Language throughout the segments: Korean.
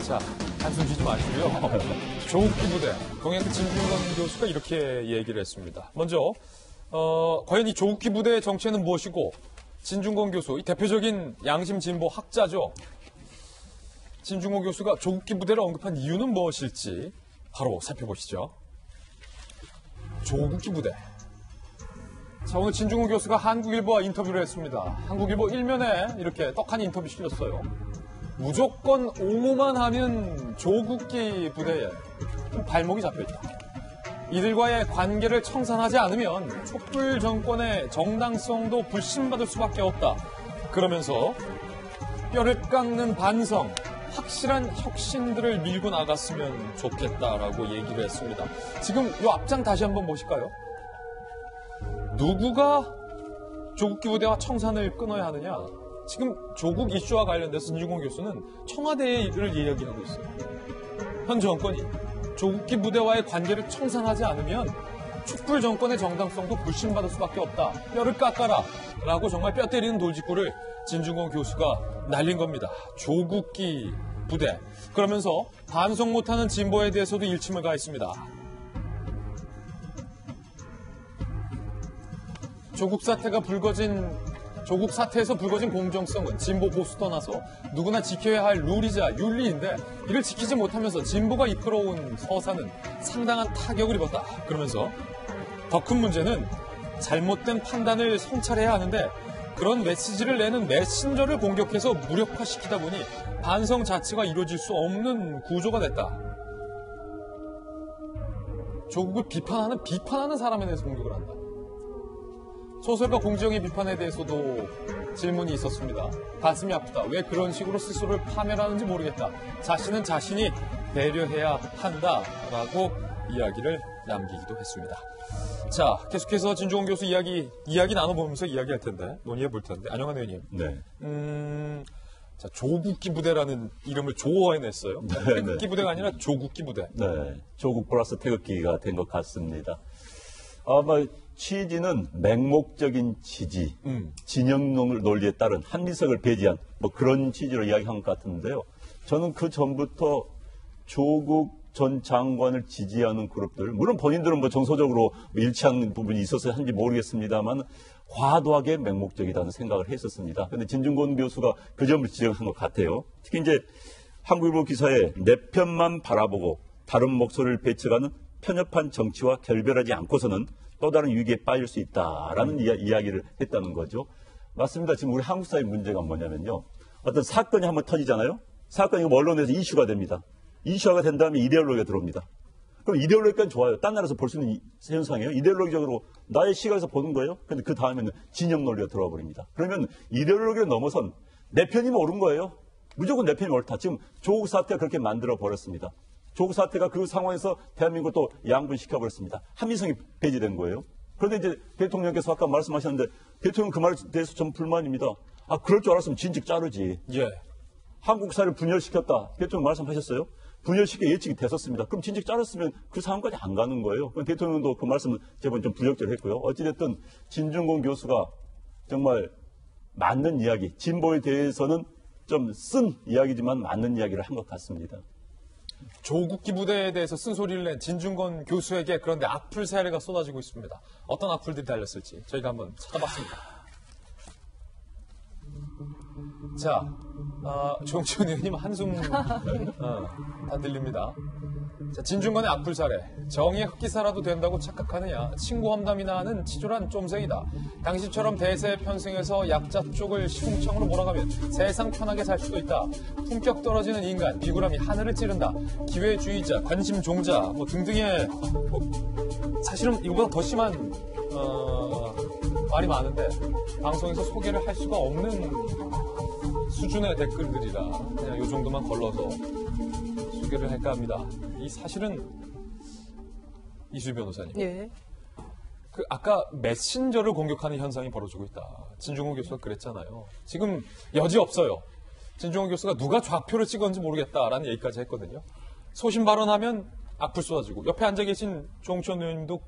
자, 한숨 쉬지 마시고요. 조국기 부대, 동양대 진중권 교수가 이렇게 얘기를 했습니다. 먼저 과연 이 조국기 부대의 정체는 무엇이고, 진중권 교수, 이 대표적인 양심 진보 학자죠. 진중권 교수가 조국기 부대를 언급한 이유는 무엇일지 바로 살펴보시죠. 조국기 부대. 자, 오늘 진중권 교수가 한국일보와 인터뷰를 했습니다. 한국일보 1면에 이렇게 떡하니 인터뷰 실렸어요. 무조건 옹호만 하면 조국기 부대에 발목이 잡혀있다. 이들과의 관계를 청산하지 않으면 촛불 정권의 정당성도 불신받을 수밖에 없다. 그러면서 뼈를 깎는 반성, 확실한 혁신들을 밀고 나갔으면 좋겠다라고 얘기를 했습니다. 지금 이 앞장 다시 한번 보실까요? 누구가 조국기 부대와 청산을 끊어야 하느냐? 지금 조국 이슈와 관련돼서 진중권 교수는 청와대의 일을 이야기하고 있어요. 현 정권이 조국기 부대와의 관계를 청산하지 않으면 촛불 정권의 정당성도 불신받을 수밖에 없다. 뼈를 깎아라. 라고 정말 뼈 때리는 돌직구를 진중권 교수가 날린 겁니다. 조국기 부대. 그러면서 반성 못하는 진보에 대해서도 일침을 가했습니다. 조국 사태에서 불거진 공정성은 진보 보수 떠나서 누구나 지켜야 할 룰이자 윤리인데, 이를 지키지 못하면서 진보가 이끌어온 서사는 상당한 타격을 입었다. 그러면서 더 큰 문제는 잘못된 판단을 성찰해야 하는데, 그런 메시지를 내는 메신저를 공격해서 무력화시키다 보니 반성 자체가 이루어질 수 없는 구조가 됐다. 조국을 비판하는 사람에 대해서 공격을 한다. 소설가 공지영의 비판에 대해서도 질문이 있었습니다. 가슴이 아프다. 왜 그런 식으로 스스로를 파멸하는지 모르겠다. 자신은 자신이 배려해야 한다라고 이야기를 남기기도 했습니다. 자, 계속해서 진중권 교수 이야기 나눠보면서 이야기할 텐데, 논의해 볼 텐데. 안녕한 의원님. 네. 자, 조국기 부대라는 이름을 조어해냈어요. 네, 태극기 부대가 아니라 조국기 부대. 네. 조국 플러스 태극기가 된 것 같습니다. 아마 취지는 맹목적인 지지, 진영 논리에 따른 한미석을 배제한 그런 취지로 이야기한 것 같은데요. 저는 그 전부터 조국 전 장관을 지지하는 그룹들, 물론 본인들은 정서적으로 일치하는 부분이 있어서 한지 모르겠습니다만 과도하게 맹목적이라는 생각을 했었습니다. 그런데 진중권 교수가 그 점을 지적한 것 같아요. 특히 이제 한국일보 기사에 내 편만 바라보고 다른 목소리를 배척하는 편협한 정치와 결별하지 않고서는 또 다른 위기에 빠질 수 있다라는 이야기를 했다는 거죠. 맞습니다. 지금 우리 한국 사회 문제가 뭐냐면요. 어떤 사건이 한번 터지잖아요. 사건이 언론에서 이슈가 됩니다. 이슈화가 된 다음에 이데올로기가 들어옵니다. 그럼 이데올로기까지 좋아요. 딴 나라에서 볼 수 있는 현상이에요. 이데올로기적으로 나의 시각에서 보는 거예요. 근데 그 다음에는 진영 논리가 들어와 버립니다. 그러면 이데올로기를 넘어선 내 편이 옳은 거예요. 무조건 내 편이 옳다. 지금 조국 사태가 그렇게 만들어 버렸습니다. 조국 사태가 그 상황에서 대한민국을 또 양분시켜 버렸습니다. 한미성이 배제된 거예요. 그런데 이제 대통령께서 아까 말씀하셨는데 대통령 그 말에 대해서 전 불만입니다. 아, 그럴 줄 알았으면 진즉 자르지. 예. 한국사를 분열시켰다. 대통령 말씀하셨어요. 분열시켜 예측이 됐었습니다. 그럼 진즉 자랐으면 그 상황까지 안 가는 거예요. 대통령도 그 말씀을 제법 좀 부적절했고요. 어찌됐든 진중권 교수가 정말 맞는 이야기, 진보에 대해서는 좀 쓴 이야기지만 맞는 이야기를 한 것 같습니다. 조국기 부대에 대해서 쓴소리를 낸 진중권 교수에게 그런데 악플 세례가 쏟아지고 있습니다. 어떤 악플들이 달렸을지 저희가 한번 찾아봤습니다. 자, 조홍천 의원님 한숨 다 들립니다. 자, 진중권의 악플 사례. 정의의 흑기사라도 된다고 착각하느냐. 친구 험담이나 하는 치졸한 쫌생이다. 당신처럼 대세 편승해서 약자 쪽을 시궁창으로 몰아가면 세상 편하게 살 수도 있다. 품격 떨어지는 인간, 비굴함이 하늘을 찌른다. 기회주의자, 관심종자 등등의 사실은 이거보다 더 심한 말이 많은데 방송에서 소개를 할 수가 없는 수준의 댓글들이라 그냥 이 정도만 걸러서 소개를 할까 합니다. 이 사실은 이수희 변호사님. 예. 아까 메신저를 공격하는 현상이 벌어지고 있다. 진중권 교수가 그랬잖아요. 지금 여지 없어요. 진중권 교수가 누가 좌표를 찍었는지 모르겠다라는 얘기까지 했거든요. 소신 발언하면 악플 쏟아지고 옆에 앉아 계신 조홍천 의원님도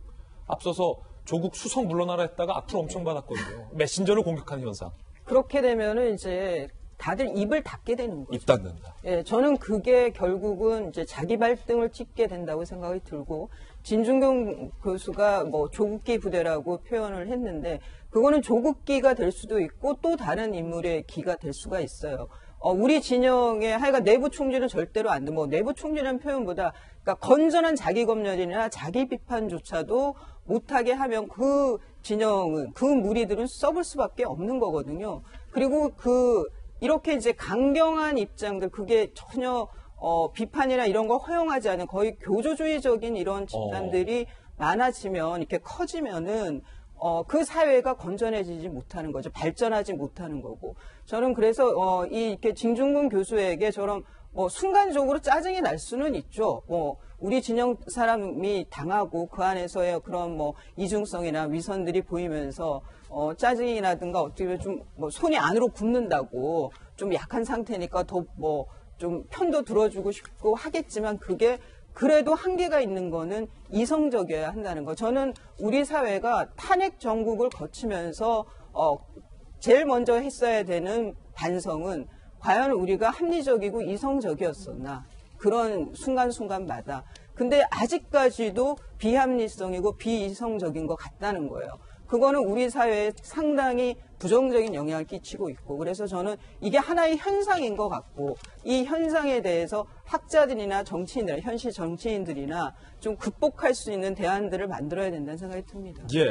앞서서 조국 수석 물러나라 했다가 악플 엄청 받았거든요. 메신저를 공격하는 현상. 그렇게 되면은 이제 다들 입을 닫게 되는 거죠. 입 닫는다. 예, 저는 그게 결국은 이제 자기 발등을 찍게 된다고 생각이 들고, 진중경 교수가 뭐 조국기 부대라고 표현을 했는데, 그거는 조국기가 될 수도 있고 또 다른 인물의 기가 될 수가 있어요. 우리 진영의 하여간 내부 총질은 절대로 안 돼. 뭐 내부 총질이라는 표현보다, 그러니까 건전한 자기 검열이나 자기 비판조차도 못하게 하면 그 진영은, 그 무리들은 썩을 수밖에 없는 거거든요. 그리고 이렇게 이제 강경한 입장들, 그게 전혀 비판이나 이런 거 허용하지 않은 거의 교조주의적인 이런 집단들이 많아지면, 이렇게 커지면은 그 사회가 건전해지지 못하는 거죠. 발전하지 못하는 거고. 저는 그래서 이렇게 진중근 교수에게 저런 순간적으로 짜증이 날 수는 있죠. 우리 진영 사람이 당하고 그 안에서의 그런 이중성이나 위선들이 보이면서 짜증이라든가 어떻게 보면 좀 손이 안으로 굽는다고, 좀 약한 상태니까 더 좀 편도 들어주고 싶고 하겠지만, 그게 그래도 한계가 있는 거는 이성적이어야 한다는 거. 저는 우리 사회가 탄핵 정국을 거치면서 제일 먼저 했어야 되는 반성은, 과연 우리가 합리적이고 이성적이었었나, 그런 순간순간마다. 근데 아직까지도 비합리성이고 비이성적인 것 같다는 거예요. 그거는 우리 사회에 상당히 부정적인 영향을 끼치고 있고, 그래서 저는 이게 하나의 현상인 것 같고, 이 현상에 대해서 학자들이나 정치인들, 현실 정치인들이나 좀 극복할 수 있는 대안들을 만들어야 된다는 생각이 듭니다. 예.